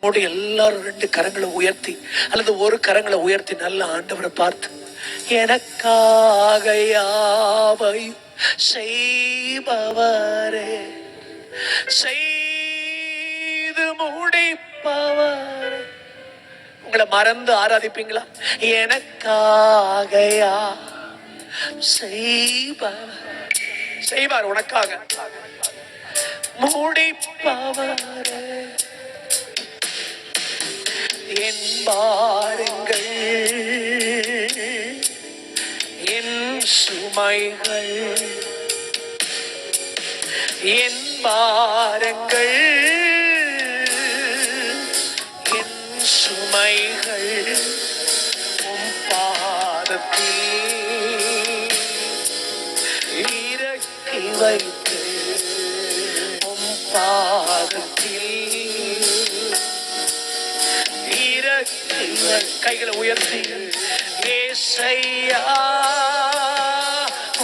எல்லாரும் ரெண்டு கரங்களை உயர்த்தி அல்லது ஒரு கரங்களை உயர்த்தி நல்ல ஆண்டவரை பார்த்து, எனக்காக யாவையும் செய்பவரே, செய்து முடிப்பவரே. உங்களை மறந்து ஆராதிப்பீங்களா? எனக்காக செய்வார், உனக்காக முடிப்பவரே. என் பாருங்கள் என் சுமைகள், என் பாருங்கள் என் சுமைகள் உம் பாதத்தில் இறக்கி வைத்து, உம் பாதத்தில் கைகளை உயர்த்தி, ஏசையா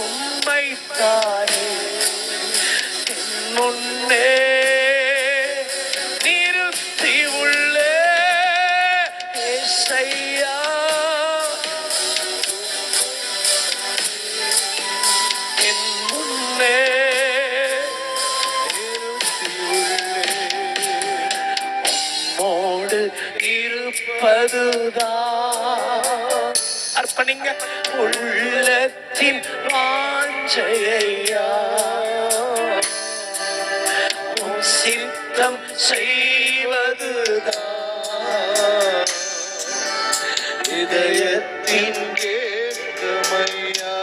உம்மைத்தானே முன்னே நிறுத்தி உள்ளே, ஏசையா என் முன்னே நிறுத்தி உள்ளே. மோடு இருப்பதுதான் அர்ப்பணிங்க உள்ளத்தின் வாஞ்சையா, சித்தம் செய்வதுதான் இதயத்தின் கேட்கமையா.